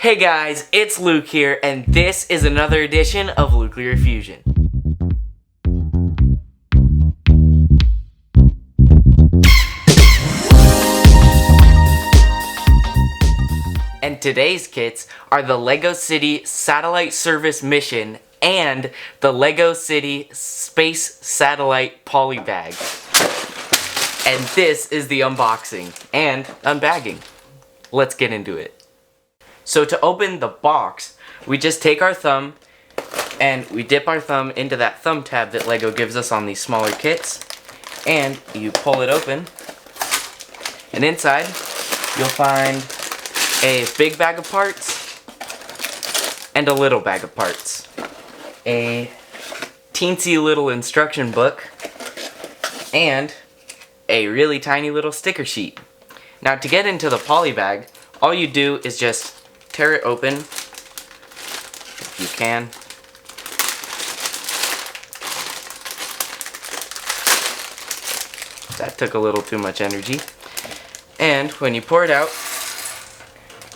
Hey guys, it's Luke here, and this is another edition of Luclear Fusion. And today's kits are the LEGO City Satellite Service Mission and the LEGO City Space Satellite Polybag. And this is the unboxing and unbagging. Let's get into it. So to open the box, we just take our thumb and we dip our thumb into that thumb tab that LEGO gives us on these smaller kits. And you pull it open. And inside, you'll find a big bag of parts and a little bag of parts. A teensy little instruction book and a really tiny little sticker sheet. Now to get into the poly bag, all you do is just tear it open, if you can. That took a little too much energy. And when you pour it out,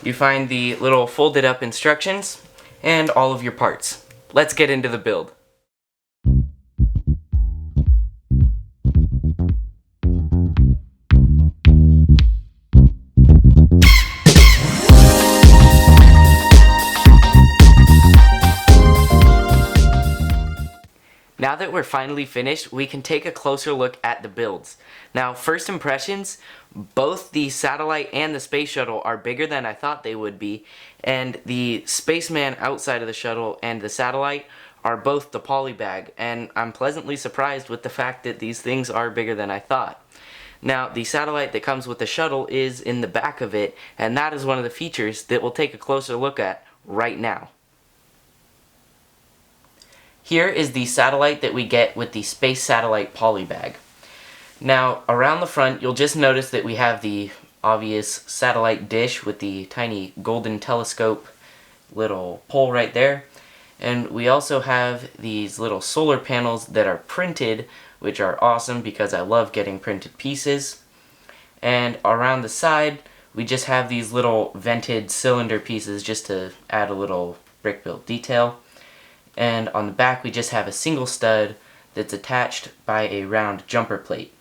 you find the little folded up instructions and all of your parts. Let's get into the build. Now that we're finally finished, we can take a closer look at the builds. Now, first impressions, both the satellite and the space shuttle are bigger than I thought they would be, and the spaceman outside of the shuttle and the satellite are both the poly bag, and I'm pleasantly surprised with the fact that these things are bigger than I thought. Now, the satellite that comes with the shuttle is in the back of it, and that is one of the features that we'll take a closer look at right now. Here is the satellite that we get with the Space Satellite Poly Bag. Now, around the front, you'll just notice that we have the obvious satellite dish with the tiny golden telescope little pole right there. And we also have these little solar panels that are printed, which are awesome because I love getting printed pieces. And around the side, we just have these little vented cylinder pieces just to add a little brick build detail. And on the back we just have a single stud that's attached by a round jumper plate.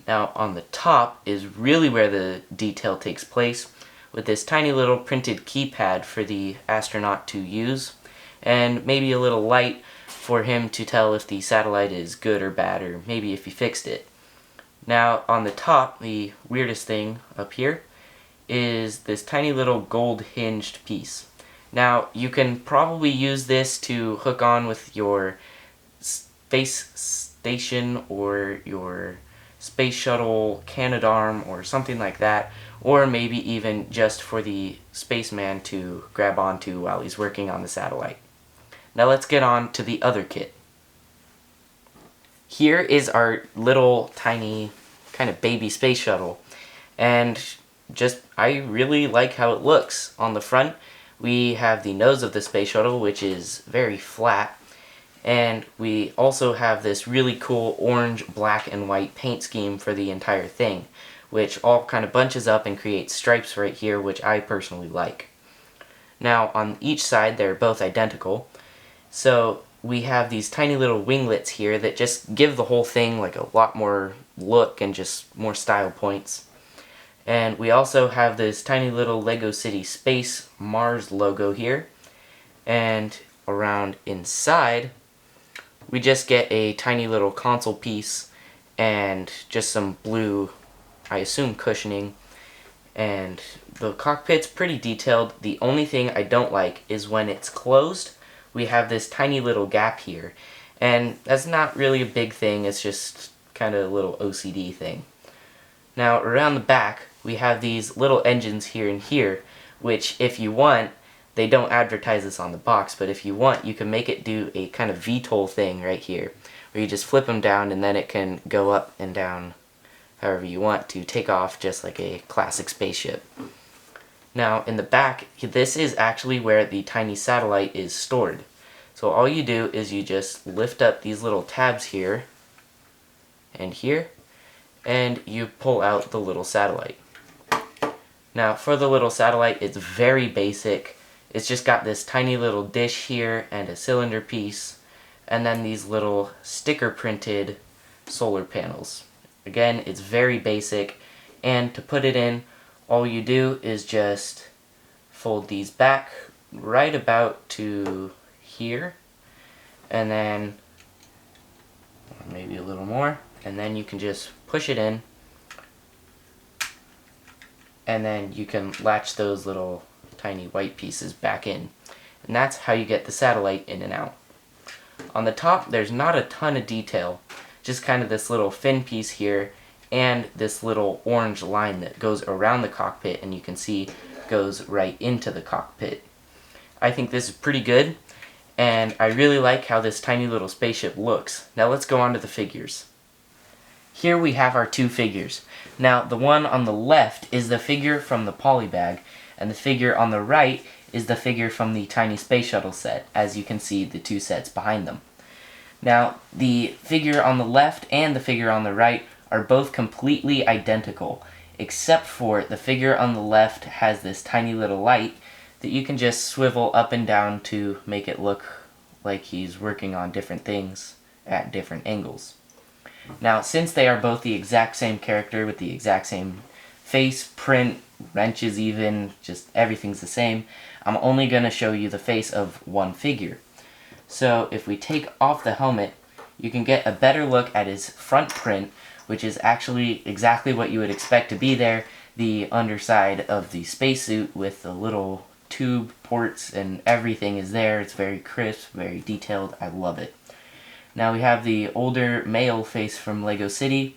Now on the top is really where the detail takes place, with this tiny little printed keypad for the astronaut to use, and maybe a little light for him to tell if the satellite is good or bad, or maybe if he fixed it. Now on the top, the weirdest thing up here is this tiny little gold hinged piece. Now, you can probably use this to hook on with your space station or your space shuttle Canadarm or something like that, or maybe even just for the spaceman to grab onto while he's working on the satellite. Now let's get on to the other kit. Here is our little tiny kind of baby space shuttle, and I really like how it looks. On the front, we have the nose of the space shuttle, which is very flat, and we also have this really cool orange, black, and white paint scheme for the entire thing, which all kind of bunches up and creates stripes right here, which I personally like. Now, on each side, they're both identical, so we have these tiny little winglets here that just give the whole thing like a lot more look and just more style points. And we also have this tiny little LEGO City Space Mars logo here. And around inside, we just get a tiny little console piece and just some blue, I assume, cushioning. And the cockpit's pretty detailed. The only thing I don't like is when it's closed, we have this tiny little gap here. And that's not really a big thing, it's just kind of a little OCD thing. Now, around the back, we have these little engines here and here, which if you want, they don't advertise this on the box, but if you want, you can make it do a kind of VTOL thing right here, where you just flip them down and then it can go up and down however you want to take off just like a classic spaceship. Now, in the back, this is actually where the tiny satellite is stored. So all you do is you just lift up these little tabs here and here, and you pull out the little satellite. Now, for the little satellite, it's very basic. It's just got this tiny little dish here and a cylinder piece, and then these little sticker printed solar panels. Again, it's very basic, and to put it in, all you do is just fold these back right about to here, and then maybe a little more, and then you can just push it in, and then you can latch those little tiny white pieces back in, and that's how you get the satellite in and out. On the top, there's not a ton of detail, just kind of this little fin piece here and this little orange line that goes around the cockpit, and you can see goes right into the cockpit. I think this is pretty good, and I really like how this tiny little spaceship looks. Now let's go on to the figures. Here we have our two figures. Now the one on the left is the figure from the polybag, and the figure on the right is the figure from the tiny space shuttle set, as you can see the two sets behind them. Now the figure on the left and the figure on the right are both completely identical, except for the figure on the left has this tiny little light that you can just swivel up and down to make it look like he's working on different things at different angles. Now, since they are both the exact same character with the exact same face, print, wrenches even, just everything's the same, I'm only going to show you the face of one figure. So if we take off the helmet, you can get a better look at his front print, which is actually exactly what you would expect to be there, the underside of the spacesuit with the little tube ports and everything is there. It's very crisp, very detailed. I love it. Now we have the older male face from Lego City,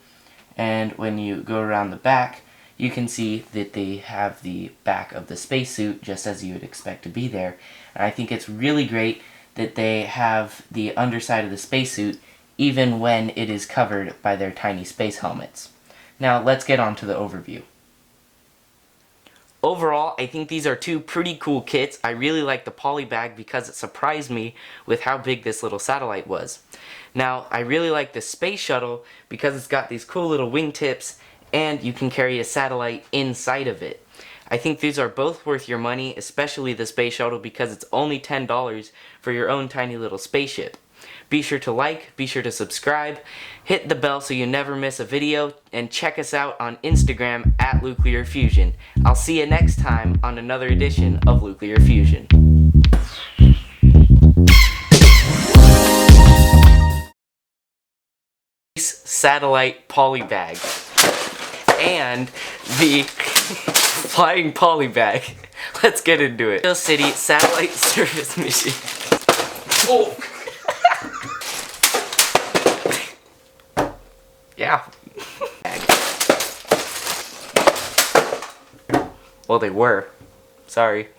and when you go around the back, you can see that they have the back of the spacesuit just as you would expect to be there. And I think it's really great that they have the underside of the spacesuit even when it is covered by their tiny space helmets. Now let's get on to the overview. Overall, I think these are two pretty cool kits. I really like the polybag because it surprised me with how big this little satellite was. Now, I really like the space shuttle because it's got these cool little wingtips and you can carry a satellite inside of it. I think these are both worth your money, especially the space shuttle because it's only $10 for your own tiny little spaceship. Be sure to like, be sure to subscribe, hit the bell so you never miss a video, and check us out on Instagram at Luclear Fusion. I'll see you next time on another edition of Luclear Fusion. Satellite polybag and the flying polybag. Let's get into it. City satellite service mission. Oh. Yeah. Well, they were. Sorry.